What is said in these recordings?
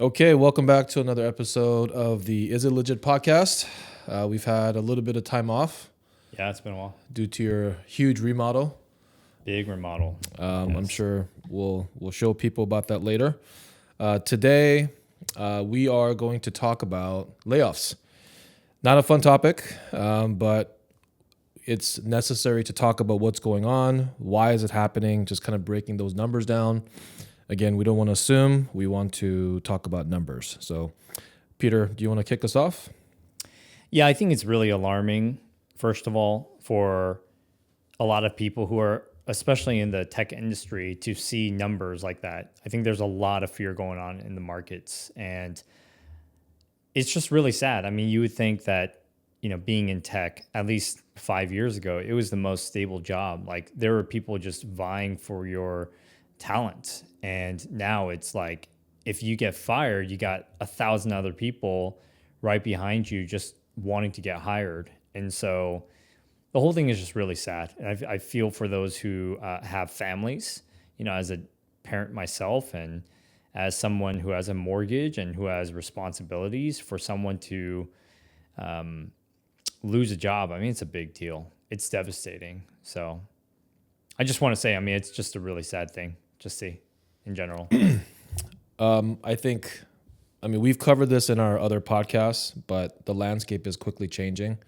Okay, welcome back to another episode of the Is It Legit podcast. We've had a little bit of time off Yeah, it's been a while. due to your huge remodel. Big remodel. I'm sure we'll show people about that later. Today, we are going to talk about layoffs. Not a fun topic, but it's necessary to talk about what's going on, why is it happening, just kind of breaking those numbers down. Again, we don't want to assume. We want to talk about numbers. So, Peter, do you want to kick us off? Yeah, I think it's really alarming, first of all, for a lot of people who are, especially in the tech industry, to see numbers like that. I think there's a lot of fear going on in the markets, and it's just really sad. I mean, you would think that, being in tech, at least 5 years ago, it was the most stable job. Like, there were people just vying for your talent. And now it's like, if you get fired, you got 1,000 other people right behind you just wanting to get hired. And so the whole thing is just really sad. And I feel for those who have families, as a parent myself and as someone who has a mortgage and who has responsibilities, for someone to lose a job. I mean, it's a big deal. It's devastating. So I just want to say, it's just a really sad thing. Just see in general. We've covered this in our other podcasts, but the landscape is quickly changing,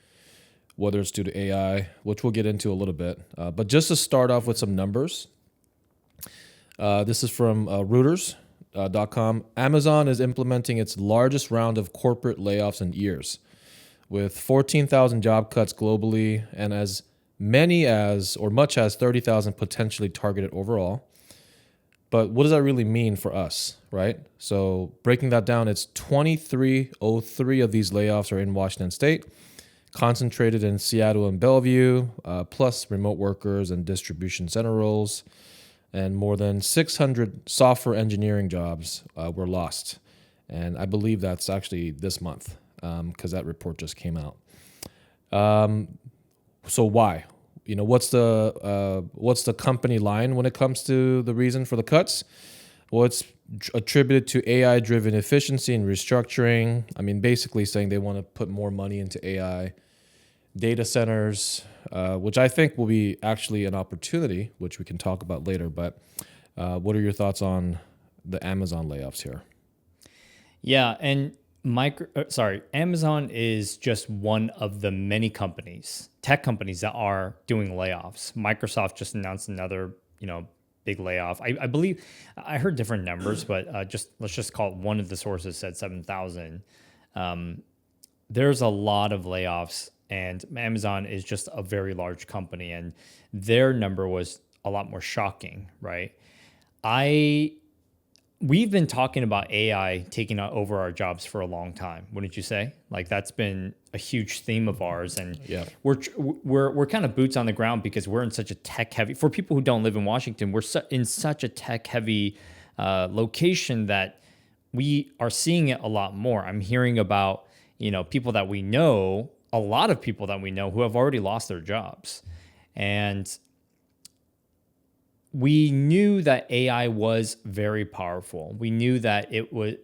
whether it's due to AI, which we'll get into a little bit. But just to start off with some numbers, this is from Reuters.com. Amazon is implementing its largest round of corporate layoffs in years, with 14,000 job cuts globally and as many as or much as 30,000 potentially targeted overall. But what does that really mean for us, right? So breaking that down, it's 2,303 of these layoffs are in Washington State, concentrated in Seattle and Bellevue, plus remote workers and distribution center roles, and more than 600 software engineering jobs were lost. And I believe that's actually this month because that report just came out. So why? What's the company line when it comes to the reason for the cuts? Well, it's attributed to AI-driven efficiency and restructuring. Basically saying they want to put more money into AI data centers, which I think will be actually an opportunity, which we can talk about later. But what are your thoughts on the Amazon layoffs here? Yeah, and Amazon is just one of the many tech companies that are doing layoffs. Microsoft just announced another, big layoff. I believe I heard different numbers, but let's just call it, one of the sources said 7,000. There's a lot of layoffs, and Amazon is just a very large company, and their number was a lot more shocking, right? We've been talking about AI taking over our jobs for a long time, wouldn't you say? Like, that's been a huge theme of ours, and yeah, we're kind of boots on the ground because we're in such a tech heavy. For people who don't live in Washington, we're in such a tech heavy location that we are seeing it a lot more. I'm hearing about people that we know, a lot of people that we know who have already lost their jobs, and we knew that AI was very powerful. We knew that it would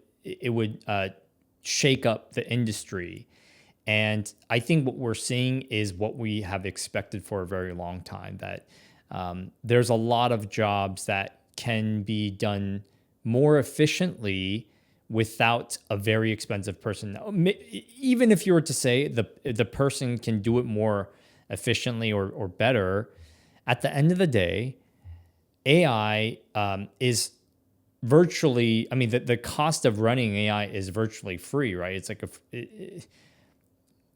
shake up the industry. And I think what we're seeing is what we have expected for a very long time, that there's a lot of jobs that can be done more efficiently without a very expensive person. Even if you were to say the person can do it more efficiently or better, at the end of the day, AI is virtually, the cost of running AI is virtually free, right? It's like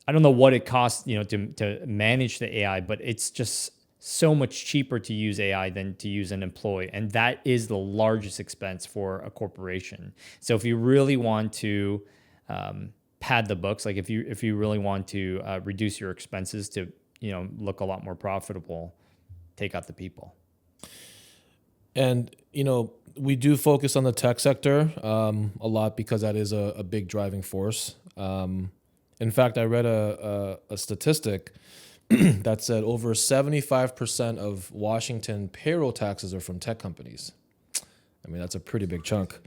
I don't know what it costs, to manage the AI, but it's just so much cheaper to use AI than to use an employee. And that is the largest expense for a corporation. So if you really want to pad the books, like if you really want to reduce your expenses to, look a lot more profitable, take out the people. And we do focus on the tech sector a lot because that is a big driving force. In fact, I read a statistic that said over 75% of Washington payroll taxes are from tech companies. That's a pretty big chunk.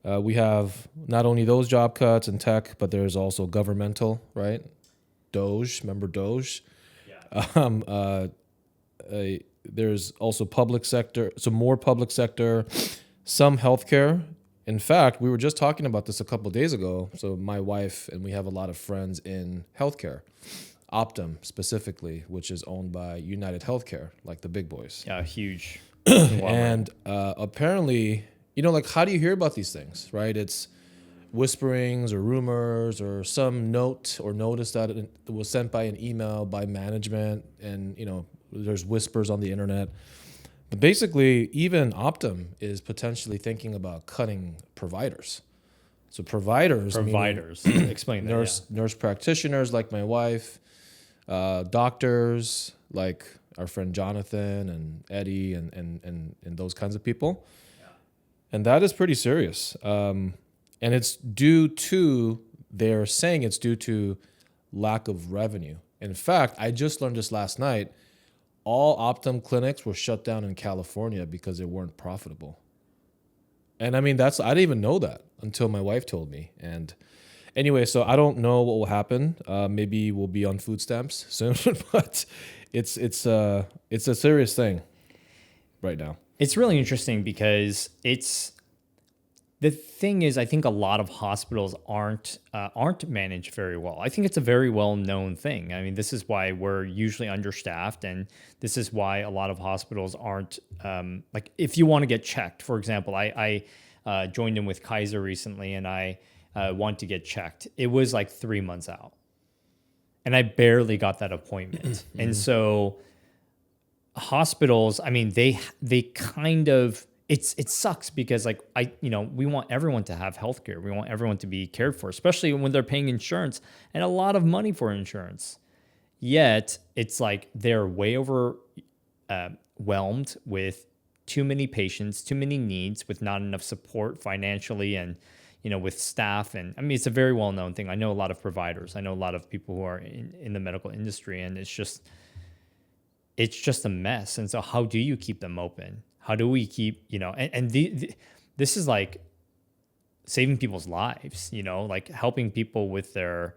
We have not only those job cuts in tech, but there's also governmental, right? Doge, remember Doge? Yeah. There's also public sector, so more public sector, some healthcare. In fact, we were just talking about this a couple of days ago. So my wife and we have a lot of friends in healthcare, Optum specifically, which is owned by United Healthcare, like the big boys. Yeah, huge. conglomerate. And apparently, like how do you hear about these things, right? It's whisperings or rumors or some note or notice that it was sent by an email by management, and there's whispers on the internet. But basically, even Optum is potentially thinking about cutting providers. So providers, Explain that. nurse practitioners like my wife, doctors like our friend Jonathan and Eddie and those kinds of people. Yeah. And that is pretty serious. And it's they're saying it's due to lack of revenue. In fact, I just learned this last night. All Optum clinics were shut down in California because they weren't profitable. And I mean, I didn't even know that until my wife told me. And anyway, so I don't know what will happen. Maybe we'll be on food stamps soon, but it's a serious thing right now. It's really interesting because the thing is, I think a lot of hospitals aren't managed very well. I think it's a very well known thing. I mean, this is why we're usually understaffed, and this is why a lot of hospitals aren't like if you want to get checked. For example, I joined in with Kaiser recently, and I want to get checked. It was like 3 months out, and I barely got that appointment. And so hospitals, I mean, they kind of. It sucks because we want everyone to have healthcare. We want everyone to be cared for, especially when they're paying insurance and a lot of money for insurance. Yet it's like they're way overwhelmed with too many patients, too many needs, with not enough support financially and with staff. And I mean, it's a very well known thing. I know a lot of providers. I know a lot of people who are in the medical industry, and it's just a mess. And so, how do you keep them open? How do we keep, this is like saving people's lives, like helping people with their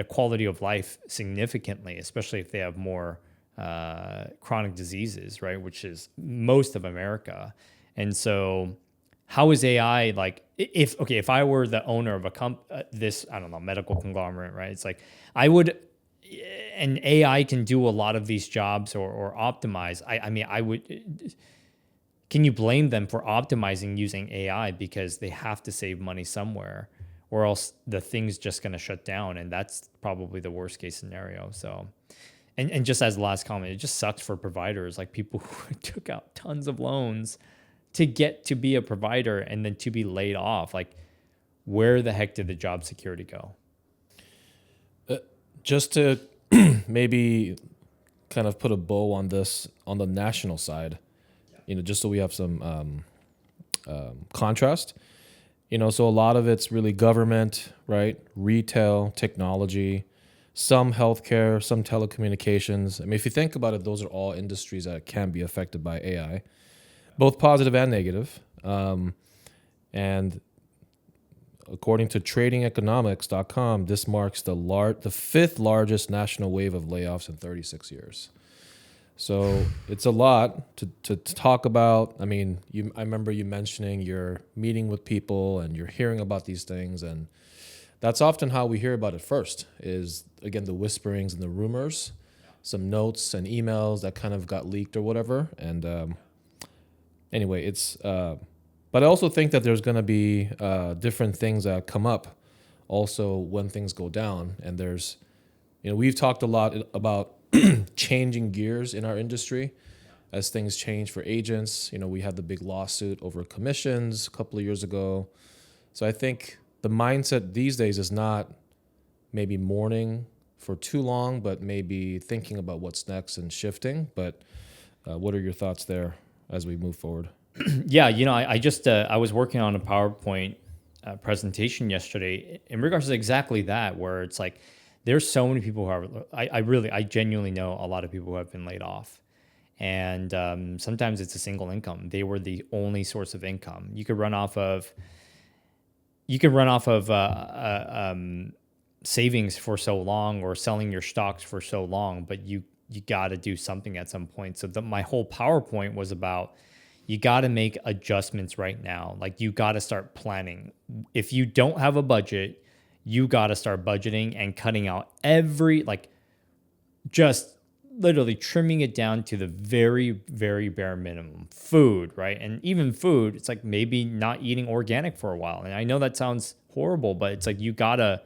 quality of life significantly, especially if they have more chronic diseases, right? Which is most of America. And so how is AI like, if I were the owner of a medical conglomerate, right? It's like and AI can do a lot of these jobs or optimize. I would. Can you blame them for optimizing using AI because they have to save money somewhere, or else the thing's just going to shut down, and that's probably the worst case scenario. So, and just as the last comment, it just sucks for providers, like people who took out tons of loans to get to be a provider and then to be laid off. Like, where the heck did the job security go? Just to maybe kind of put a bow on this on the national side, just so we have some contrast. So a lot of it's really government, right? Retail, technology, some healthcare, some telecommunications. I mean, if you think about it, those are all industries that can be affected by AI, both positive and negative. And according to tradingeconomics.com, this marks the fifth largest national wave of layoffs in 36 years. So it's a lot to talk about. I mean, I remember you mentioning you're meeting with people and you're hearing about these things, and that's often how we hear about it first is, again, the whisperings and the rumors, some notes and emails that kind of got leaked or whatever. And anyway, it's... But I also think that there's going to be different things that come up also when things go down. And there's, we've talked a lot about changing gears in our industry as things change for agents. We had the big lawsuit over commissions a couple of years ago. So I think the mindset these days is not maybe mourning for too long, but maybe thinking about what's next and shifting. But what are your thoughts there as we move forward? Yeah, I was working on a PowerPoint presentation yesterday in regards to exactly that, where it's like there's so many people who are. I genuinely know a lot of people who have been laid off, and sometimes it's a single income. They were the only source of income. You could run off of, you can run off of savings for so long or selling your stocks for so long, but you got to do something at some point. So my whole PowerPoint was about, you got to make adjustments right now. Like you got to start planning. If you don't have a budget, you got to start budgeting and cutting out just literally trimming it down to the very, very bare minimum. Food, right? And even food, it's like maybe not eating organic for a while. And I know that sounds horrible, but it's like I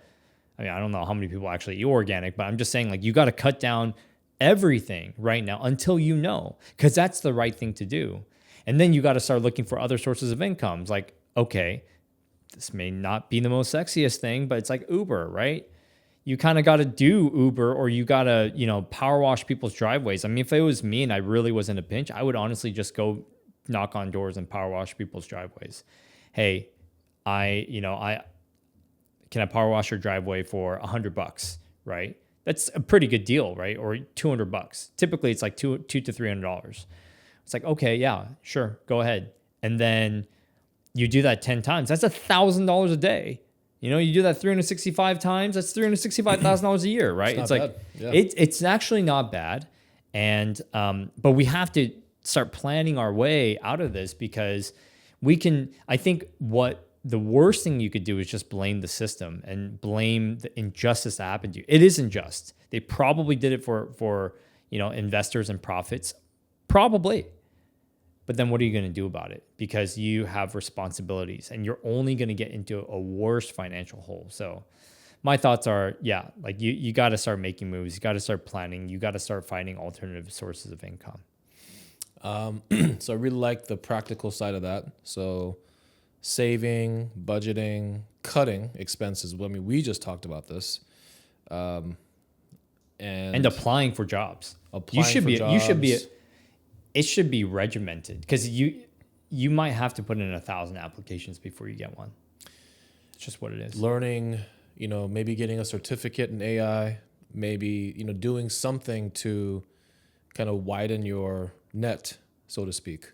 don't know how many people actually eat organic, but I'm just saying, like, you got to cut down everything right now until because that's the right thing to do. And then you got to start looking for other sources of incomes. Like, okay, this may not be the most sexiest thing, but it's like Uber, right? You kind of got to do Uber, or you got to, power wash people's driveways. I mean, if it was me and I really was in a pinch, I would honestly just go knock on doors and power wash people's driveways. Hey, can I power wash your driveway for $100, right? That's a pretty good deal, right? Or $200. Typically, it's like $200 to $300. It's like, okay, yeah, sure, go ahead. And then you do that 10 times. That's $1,000 a day. You do that 365 times. That's $365,000 a year, right? It's like yeah. it's actually not bad. And but we have to start planning our way out of this, because I think what the worst thing you could do is just blame the system and blame the injustice that happened to you. It is unjust. They probably did it for investors and profits. Probably. But then what are you going to do about it? Because you have responsibilities and you're only going to get into a worse financial hole. So my thoughts are, like you got to start making moves. You got to start planning. You got to start finding alternative sources of income. So I really like the practical side of that. So saving, budgeting, cutting expenses. I mean, we just talked about this. And applying for jobs. It should be regimented, because you might have to put in 1,000 applications before you get one. It's just what it is. Learning, maybe getting a certificate in AI, maybe, doing something to kind of widen your net, so to speak.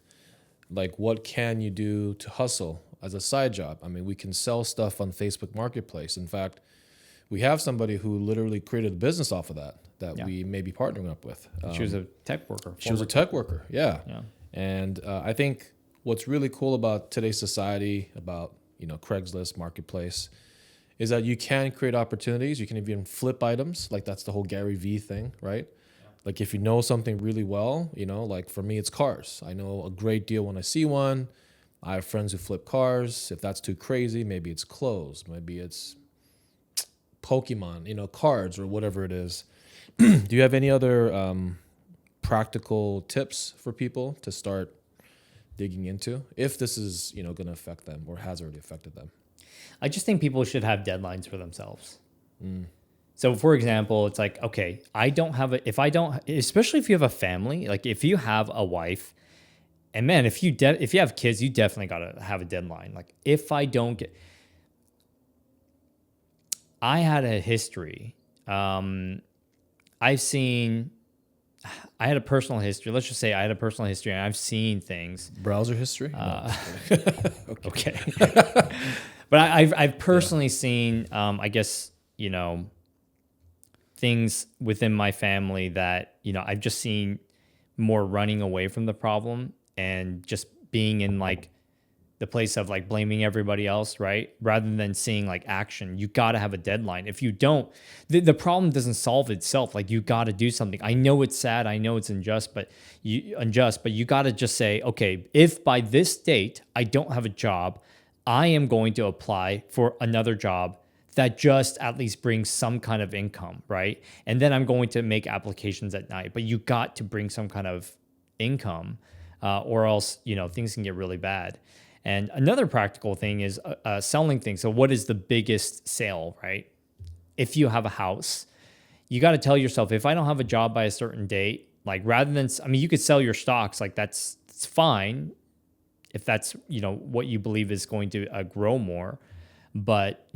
Like, what can you do to hustle as a side job? I mean, we can sell stuff on Facebook Marketplace. In fact, we have somebody who literally created a business off of that we may be partnering up with. She was a tech worker. She was a tech worker, yeah. And I think what's really cool about today's society, about Craigslist, Marketplace, is that you can create opportunities. You can even flip items. Like, that's the whole Gary Vee thing, right? Like, if you know something really well, like for me, it's cars. I know a great deal when I see one. I have friends who flip cars. If that's too crazy, maybe it's clothes. Maybe it's Pokemon, cards or whatever it is. Do you have any other practical tips for people to start digging into, if this is, going to affect them or has already affected them? I just think people should have deadlines for themselves. So, for example, it's like, okay, especially if you have a family, like if you have a wife, and man, if you have kids, you definitely got to have a deadline. Like, if I don't get, I had a history. I had a personal history. Let's just say I had a personal history, and I've seen things. Browser history? No, okay. But I've personally seen, I guess, things within my family that, I've just seen more running away from the problem and just being in like the place of like blaming everybody else, right? Rather than seeing like action. You got to have a deadline. If you don't, the problem doesn't solve itself. Like, you got to do something. I know it's sad. I know it's unjust, but you got to just say, okay, if by this date I don't have a job, I am going to apply for another job that just at least brings some kind of income, right? And then I'm going to make applications at night. But you got to bring some kind of income, or else, things can get really bad. And another practical thing is selling things. So what is the biggest sale, right? If you have a house, you got to tell yourself, if I don't have a job by a certain date, like rather than, you could sell your stocks, like it's fine if that's, what you believe is going to grow more. But,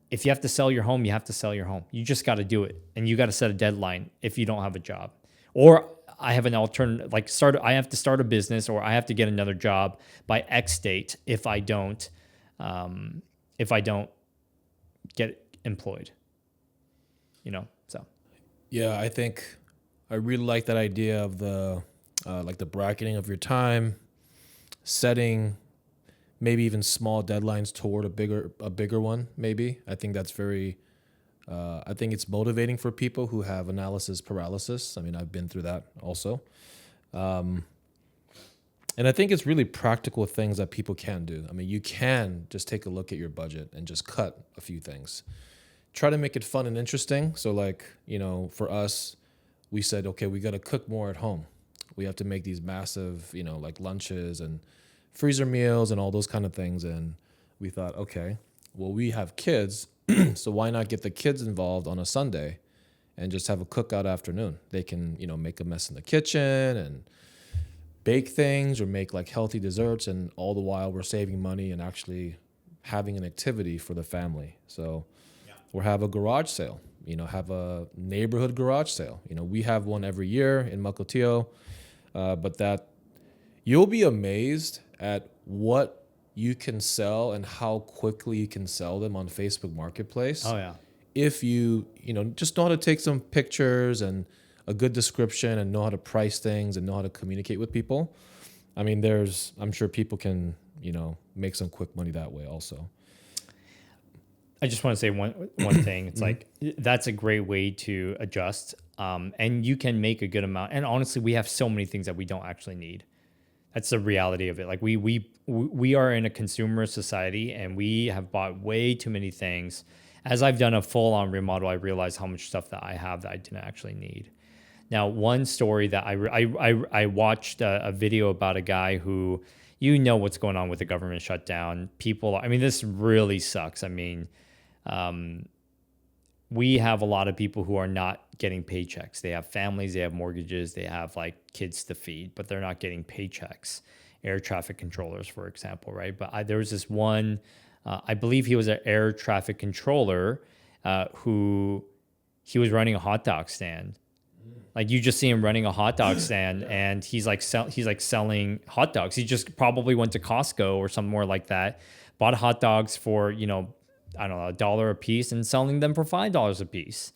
if you have to sell your home, you have to sell your home. You just got to do it. And you got to set a deadline if you don't have a job. Or I have an alternative, like I have to start a business, or I have to get another job by X date. If I don't, if I don't get employed, so. Yeah, I think I really like that idea of the like the bracketing of your time, setting maybe even small deadlines toward a bigger one. Maybe I think that's very. I think it's motivating for people who have analysis paralysis. I mean, I've been through that also. And I think it's really practical things that people can do. I mean, you can just take a look at your budget and just cut a few things. Try to make it fun and interesting. So like, for us, we said, okay, we got to cook more at home. We have to make these massive, like lunches and freezer meals and all those kind of things. And we thought, okay, well, we have kids, so why not get the kids involved on a Sunday and just have a cookout afternoon? They can, make a mess in the kitchen and bake things or make like healthy desserts, and all the while we're saving money and actually having an activity for the family. So or have a garage sale, have a neighborhood garage sale. We have one every year in Mukilteo, but that you'll be amazed at what you can sell and how quickly you can sell them on Facebook Marketplace. Oh yeah. If you, just know how to take some pictures and a good description and know how to price things and know how to communicate with people. I mean, I'm sure people can, make some quick money that way also. I just want to say one thing. It's like, that's a great way to adjust. And you can make a good amount. And honestly, we have so many things that we don't actually need. That's the reality of it. Like we are in a consumer society, and we have bought way too many things. As I've done a full on remodel, I realized how much stuff that I have that I didn't actually need. Now, one story that I watched a video about a guy who, what's going on with the government shutdown. This really sucks. We have a lot of people who are not getting paychecks. They have families, they have mortgages, they have like kids to feed, but they're not getting paychecks. Air traffic controllers, for example, right? But there was this one, I believe he was an air traffic controller who he was running a hot dog stand. Like you just see him running a hot dog stand, and he's like selling hot dogs. He just probably went to Costco or somewhere like that, bought hot dogs for, I don't know, $1 a piece and selling them for $5 a piece.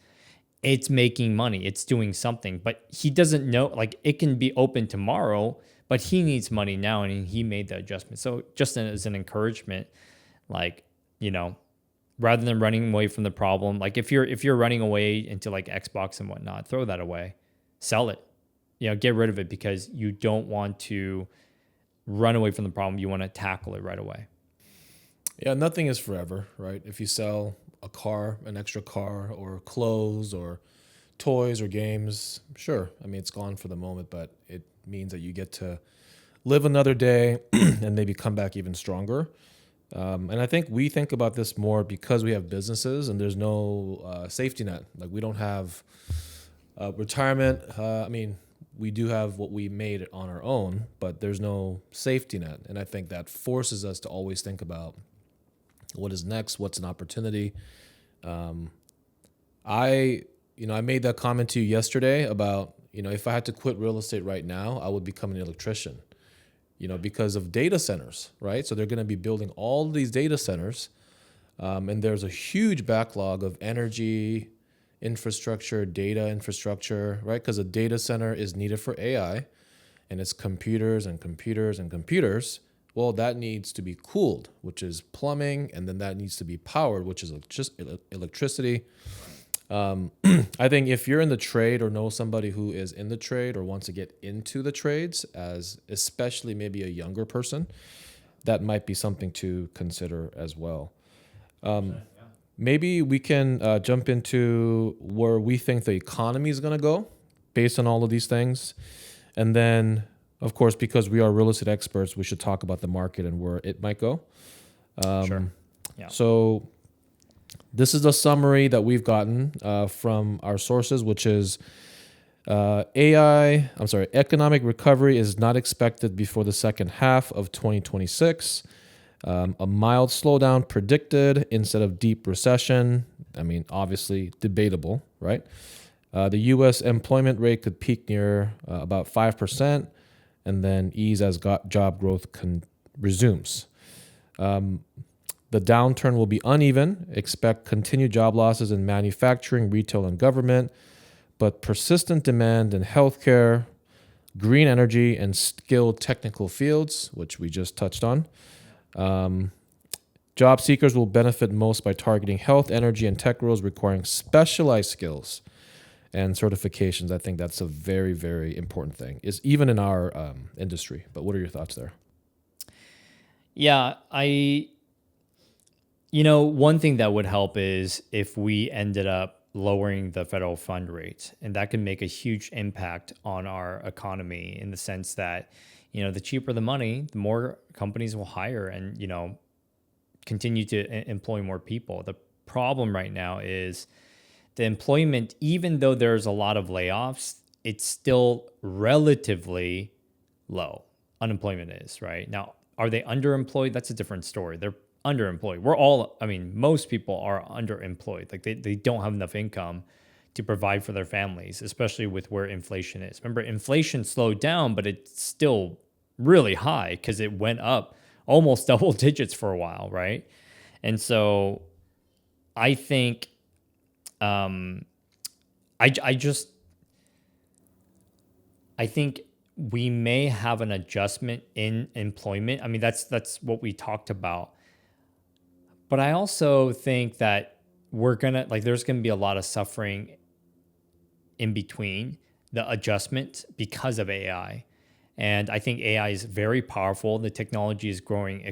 It's making money. It's doing something, but he doesn't know, like it can be open tomorrow, but he needs money now, and he made the adjustment. So just as an encouragement, like, rather than running away from the problem, like if you're running away into like Xbox and whatnot, throw that away, sell it, get rid of it, because you don't want to run away from the problem. You want to tackle it right away. Yeah, nothing is forever, right? If you sell a car, an extra car, or clothes or toys or games, sure. It's gone for the moment, but it means that you get to live another day and maybe come back even stronger. And I think we think about this more because we have businesses and there's no safety net. Like we don't have retirement. We do have what we made on our own, but there's no safety net. And I think that forces us to always think about what is next, what's an opportunity. I made that comment to you yesterday about, if I had to quit real estate right now, I would become an electrician. Because of data centers, right? So they're going to be building all these data centers, and there's a huge backlog of energy infrastructure, data infrastructure, right? Because a data center is needed for AI, and it's computers and computers and computers. Well, that needs to be cooled, which is plumbing, and then that needs to be powered, which is just electricity. I think if you're in the trade or know somebody who is in the trade or wants to get into the trades, as especially maybe a younger person, that might be something to consider as well. Maybe we can jump into where we think the economy is going to go based on all of these things. And then, of course, because we are real estate experts, we should talk about the market and where it might go. Sure. Yeah. So this is a summary that we've gotten from our sources, which is economic recovery is not expected before the second half of 2026. A mild slowdown predicted instead of deep recession. Obviously debatable, right? The U.S. employment rate could peak near about 5% and then ease as job growth resumes. The downturn will be uneven. Expect continued job losses in manufacturing, retail, and government, but persistent demand in healthcare, green energy, and skilled technical fields, which we just touched on. Job seekers will benefit most by targeting health, energy, and tech roles requiring specialized skills and certifications. I think that's a very, very important thing, is even in our industry. But what are your thoughts there? Yeah, one thing that would help is if we ended up lowering the federal fund rate, and that can make a huge impact on our economy in the sense that, the cheaper the money, the more companies will hire and, continue to employ more people. The problem right now is the employment, even though there's a lot of layoffs, it's still relatively low. Unemployment is, right? Now, are they underemployed? That's a different story. They're underemployed. Most people are underemployed. Like they don't have enough income to provide for their families, especially with where inflation is. Remember, inflation slowed down, but it's still really high because it went up almost double digits for a while, right? And so I think I think we may have an adjustment in employment. That's what we talked about. But I also think that there's gonna be a lot of suffering in between the adjustment because of AI. And I think AI is very powerful. The technology is growing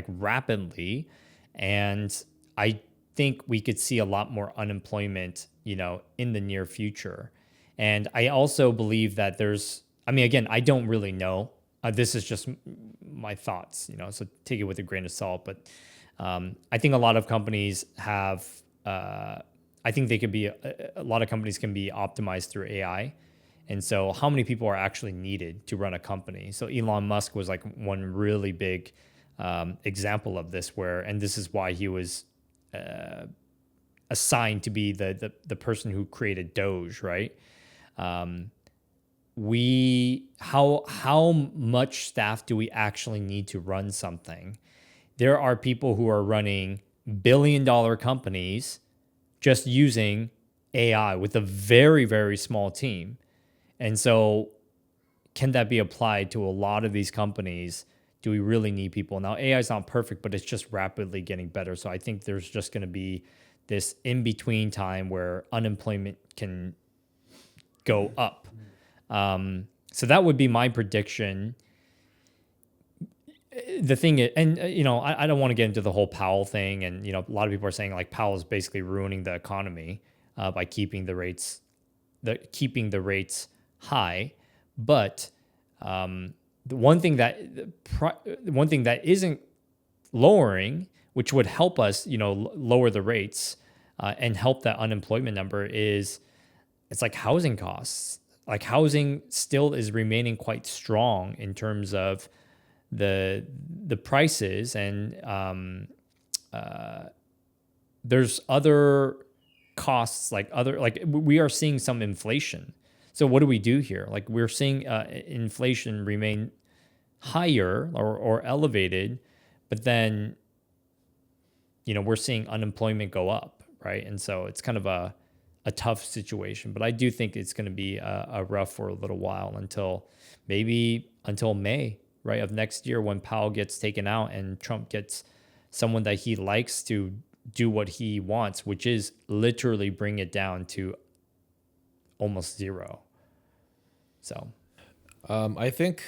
rapidly. And I think we could see a lot more unemployment, in the near future. And I also believe that again, I don't really know. This is just my thoughts, so take it with a grain of salt. But I think a lot of companies have, I think a lot of companies can be optimized through AI. And so how many people are actually needed to run a company? So Elon Musk was like one really big example of this and this is why he was assigned to be the person who created Doge, right? How much staff do we actually need to run something? There are people who are running billion-dollar companies just using AI with a very, very small team. And so can that be applied to a lot of these companies? Do we really need people? Now, AI is not perfect, but it's just rapidly getting better. So I think there's just going to be this in-between time where unemployment can go up. So that would be my prediction. The thing is, and I don't want to get into the whole Powell thing, and a lot of people are saying like Powell is basically ruining the economy by keeping the rates high. But the one thing that isn't lowering, which would help us, lower the rates and help that unemployment number, it's like housing costs. Like housing still is remaining quite strong in terms of the prices, and there's other costs we are seeing some inflation. So what do we do here? Like we're seeing inflation remain higher or elevated, but then we're seeing unemployment go up, right? And so it's kind of a tough situation. But I do think it's going to be a rough for a little while until May, right, of next year, when Powell gets taken out and Trump gets someone that he likes to do what he wants, which is literally bring it down to almost zero. So I think,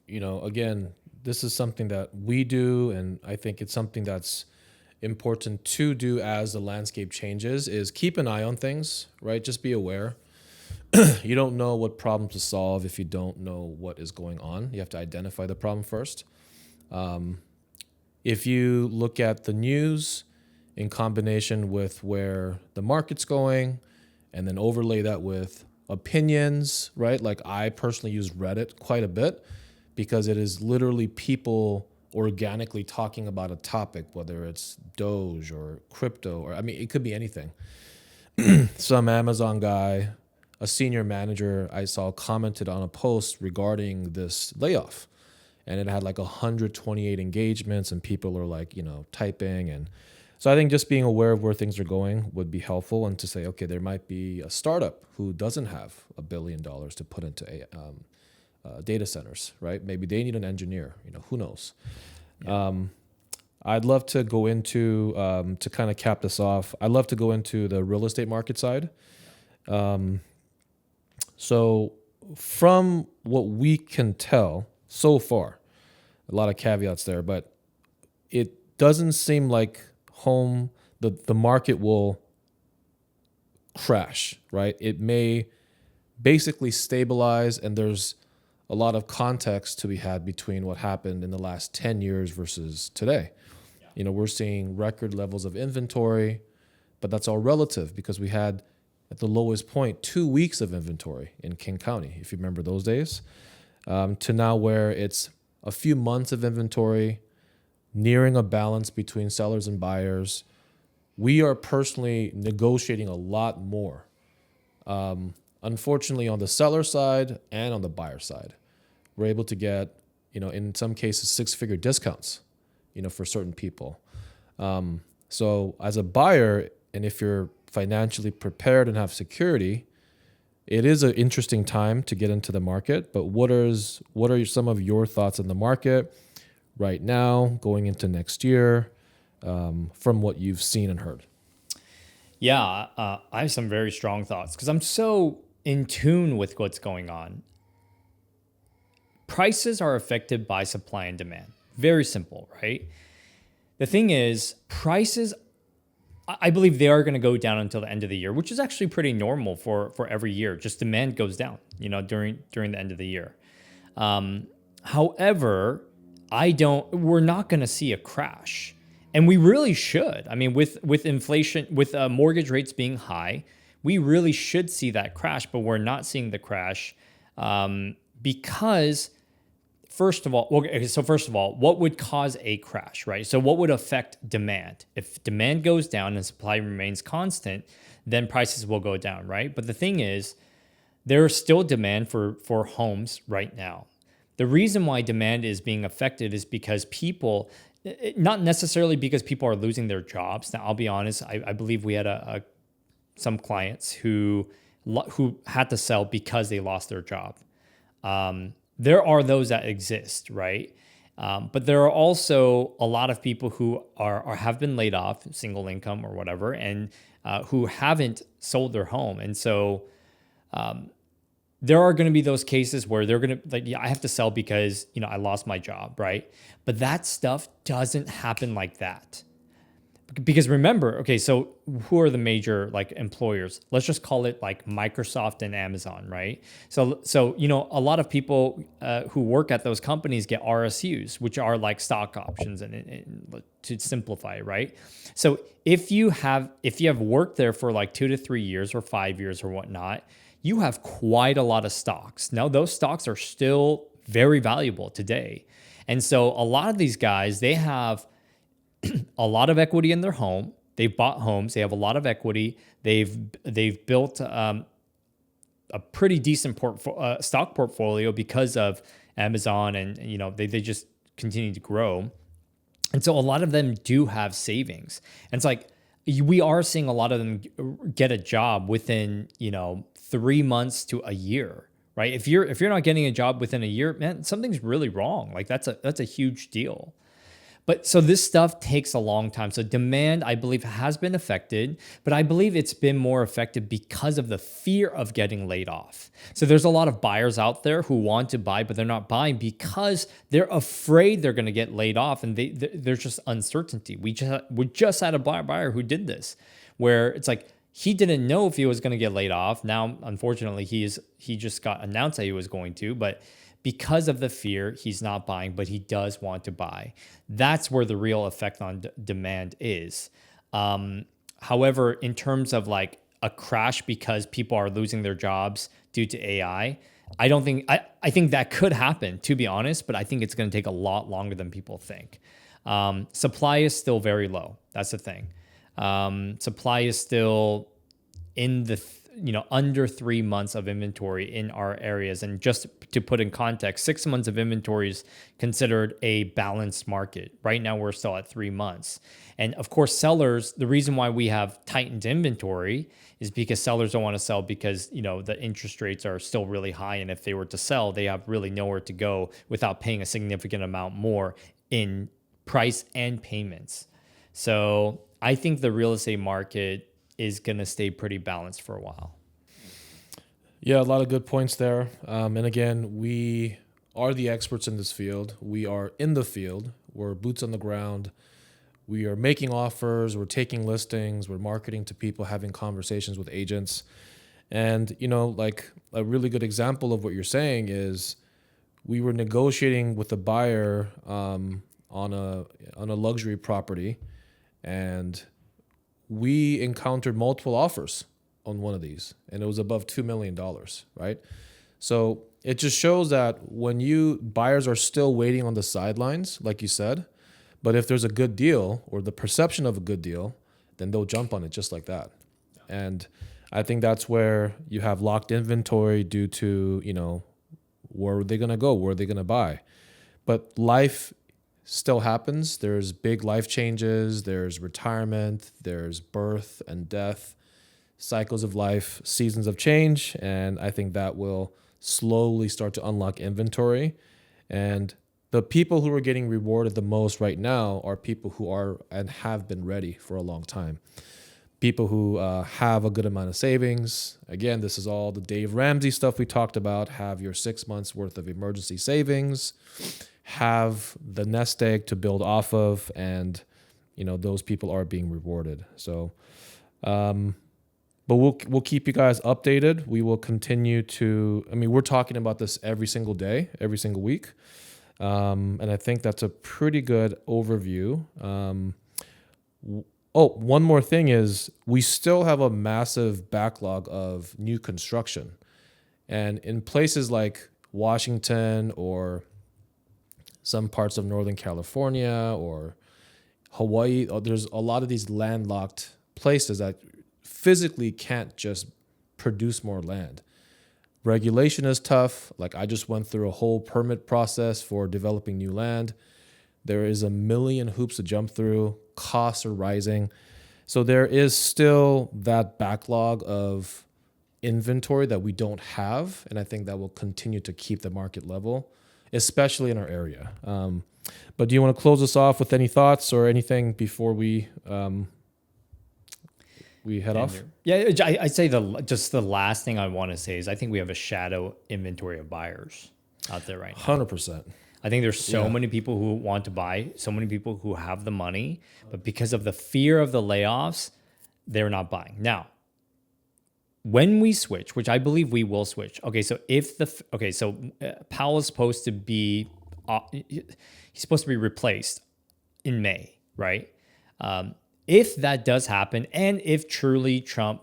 again, this is something that we do, and I think it's something that's important to do as the landscape changes, is keep an eye on things, right? Just be aware. You don't know what problem to solve if you don't know what is going on. You have to identify the problem first. If you look at the news in combination with where the market's going, and then overlay that with opinions, right? Like I personally use Reddit quite a bit because it is literally people organically talking about a topic, whether it's Doge or crypto, or it could be anything. Some Amazon guy, a senior manager I saw, commented on a post regarding this layoff. and it had like 128 engagements, and people are like, typing. And so I think just being aware of where things are going would be helpful, and to say, okay, there might be a startup who doesn't have $1 billion to put into data centers, right? Maybe they need an engineer, who knows? Yeah. I'd love to go into, to kind of cap this off, I'd love to go into the real estate market side. So from what we can tell so far, a lot of caveats there, but it doesn't seem like the market will crash, right? It may basically stabilize, and there's a lot of context to be had between what happened in the last 10 years versus today. Yeah. We're seeing record levels of inventory, but that's all relative, because we had at the lowest point 2 weeks of inventory in King County, if you remember those days, to now where it's a few months of inventory, nearing a balance between sellers and buyers. We are personally negotiating a lot more, unfortunately, on the seller side and on the buyer side. We're able to get, in some cases, 6-figure discounts, for certain people. So as a buyer, and if you're financially prepared and have security, it is an interesting time to get into the market. But what are some of your thoughts on the market right now, going into next year, from what you've seen and heard? Yeah, I have some very strong thoughts because I'm so in tune with what's going on. Prices are affected by supply and demand. Very simple, right? The thing is, prices, I believe they are going to go down until the end of the year, which is actually pretty normal for every year. Just demand goes down, during the end of the year. However, we're not going to see a crash. And we really should. I mean, with inflation, with mortgage rates being high, we really should see that crash, but we're not seeing the crash because, first of all, what would cause a crash, right? So what would affect demand? If demand goes down and supply remains constant, then prices will go down, right? But the thing is, there is still demand for homes right now. The reason why demand is being affected is because people, not necessarily because people are losing their jobs. Now, I'll be honest, I believe we had some clients who had to sell because they lost their job. There are those that exist, right? But there are also a lot of people who have been laid off, single income or whatever, and who haven't sold their home. And so there are going to be those cases where they're going to I have to sell because, I lost my job, right? But that stuff doesn't happen like that. Because remember, okay, so who are the major employers? Let's just call it Microsoft and Amazon, right? So a lot of people who work at those companies get RSUs, which are like stock options, and to simplify, right? So if you have worked there for 2 to 3 years or 5 years or whatnot, you have quite a lot of stocks. Now, those stocks are still very valuable today. And so a lot of these guys, they have a lot of equity in their home. They've bought homes. They have a lot of equity. They've built a pretty decent stock portfolio because of Amazon, and they just continue to grow. And so a lot of them do have savings. And it's we are seeing a lot of them get a job within 3 months to a year, right? If you're not getting a job within a year, man, something's really wrong. That's a huge deal. But so this stuff takes a long time. So demand, I believe, has been affected, but I believe it's been more affected because of the fear of getting laid off. So there's a lot of buyers out there who want to buy, but they're not buying because they're afraid they're going to get laid off, and there's just uncertainty. We just had a buyer who did this, where it's he didn't know if he was going to get laid off. Now, unfortunately, he just got announced that he was going to, but because of the fear, he's not buying, but he does want to buy. That's where the real effect on demand is. However, in terms of a crash because people are losing their jobs due to AI, I think that could happen, to be honest, but I think it's going to take a lot longer than people think. Supply is still very low. That's the thing. Supply is still in the under 3 months of inventory in our areas. And just to put in context, 6 months of inventory is considered a balanced market. Right now, we're still at 3 months. And of course, sellers, the reason why we have tightened inventory is because sellers don't want to sell because, the interest rates are still really high. And if they were to sell, they have really nowhere to go without paying a significant amount more in price and payments. So I think the real estate market is going to stay pretty balanced for a while. Yeah, a lot of good points there. And again, we are the experts in this field. We are in the field. We're boots on the ground. We are making offers. We're taking listings. We're marketing to people, having conversations with agents. And, like a really good example of what you're saying is we were negotiating with a buyer on a luxury property, and we encountered multiple offers on one of these, and it was above $2 million, right? So it just shows that buyers are still waiting on the sidelines, like you said, but if there's a good deal or the perception of a good deal, then they'll jump on it just like that. And I think that's where you have locked inventory due to, where are they going to go? Where are they going to buy? But life still happens. There's big life changes. There's retirement. There's birth and death, cycles of life, seasons of change. And I think that will slowly start to unlock inventory. And the people who are getting rewarded the most right now are people who are and have been ready for a long time. People who have a good amount of savings. Again, this is all the Dave Ramsey stuff we talked about. Have your 6 months worth of emergency savings. Have the nest egg to build off of, and those people are being rewarded. So, but we'll keep you guys updated. We will continue to. We're talking about this every single day, every single week, and I think that's a pretty good overview. One more thing is we still have a massive backlog of new construction, and in places like Washington or some parts of Northern California or Hawaii, there's a lot of these landlocked places that physically can't just produce more land. Regulation is tough. Like I just went through a whole permit process for developing new land. There is a million hoops to jump through. Costs are rising. So there is still that backlog of inventory that we don't have. And I think that will continue to keep the market level, especially in our area. But do you want to close us off with any thoughts or anything before we head off? Yeah, I'd say the last thing I want to say is I think we have a shadow inventory of buyers out there right now. 100%. I think there's so many people who want to buy, so many people who have the money, but because of the fear of the layoffs, they're not buying. Now, when we switch, which I believe we will switch. So Powell is supposed to be he's supposed to be replaced in May, right? If that does happen, and if truly Trump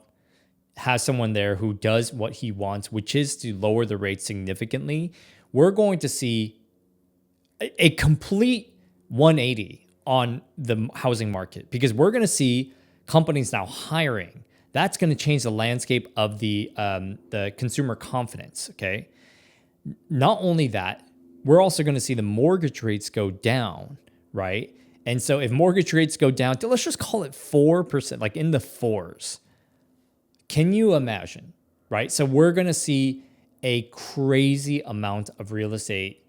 has someone there who does what he wants, which is to lower the rate significantly, we're going to see a complete 180 on the housing market because we're going to see companies now hiring. That's going to change the landscape of the consumer confidence, okay? Not only that, we're also going to see the mortgage rates go down, right? And so if mortgage rates go down to, let's just call it 4%, like in the fours, can you imagine, right? So we're going to see a crazy amount of real estate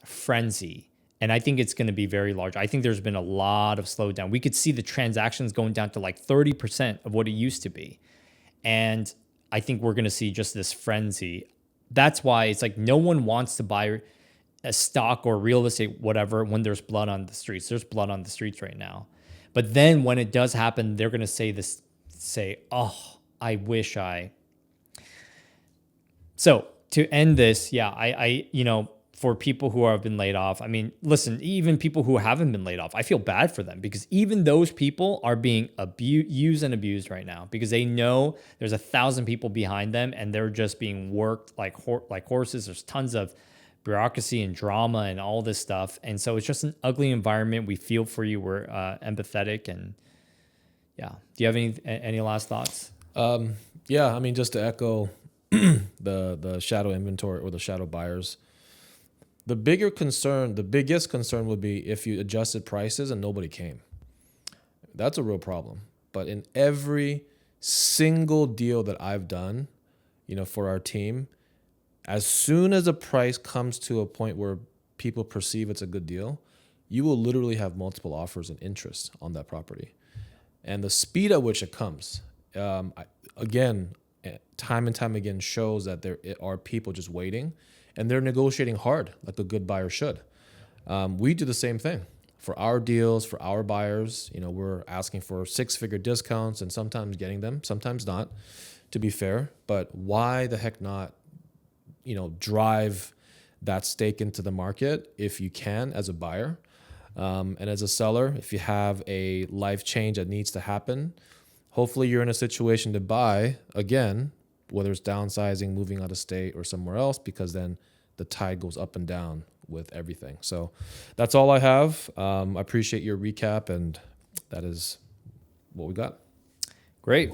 frenzy. And I think it's going to be very large. I think there's been a lot of slowdown. We could see the transactions going down to like 30% of what it used to be. And I think we're going to see just this frenzy. That's why it's like no one wants to buy a stock or real estate, whatever, when there's blood on the streets. There's blood on the streets right now. But then when it does happen, they're going to say, oh, I wish I. So to end this, I for people who have been laid off, listen, even people who haven't been laid off, I feel bad for them because even those people are being used and abused right now because they know there's 1,000 people behind them and they're just being worked like horses. There's tons of bureaucracy and drama and all this stuff. And so it's just an ugly environment. We feel for you. We're empathetic. And yeah. Do you have any last thoughts? Yeah, I mean, just to echo the shadow inventory or the shadow buyers, the biggest concern would be if you adjusted prices and nobody came. That's a real problem. But in every single deal that I've done, for our team, as soon as a price comes to a point where people perceive it's a good deal, you will literally have multiple offers and interest on that property. And the speed at which it comes, again, time and time again shows that there are people just waiting and they're negotiating hard like a good buyer should. We do the same thing for our deals, for our buyers. We're asking for 6-figure discounts and sometimes getting them, sometimes not, to be fair. But why the heck not, drive that stake into the market if you can as a buyer. And as a seller, if you have a life change that needs to happen, hopefully you're in a situation to buy again, whether it's downsizing, moving out of state or somewhere else, because then the tide goes up and down with everything. So that's all I have. I appreciate your recap, and that is what we got. Great.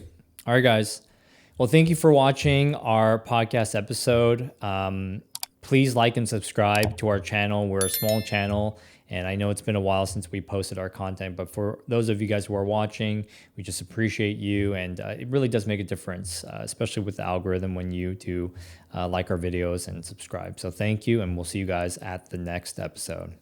All right, guys. Well, thank you for watching our podcast episode. Please like and subscribe to our channel. We're a small channel, and I know it's been a while since we posted our content, but for those of you guys who are watching, we just appreciate you, and it really does make a difference, especially with the algorithm when you do like our videos and subscribe. So thank you, and we'll see you guys at the next episode.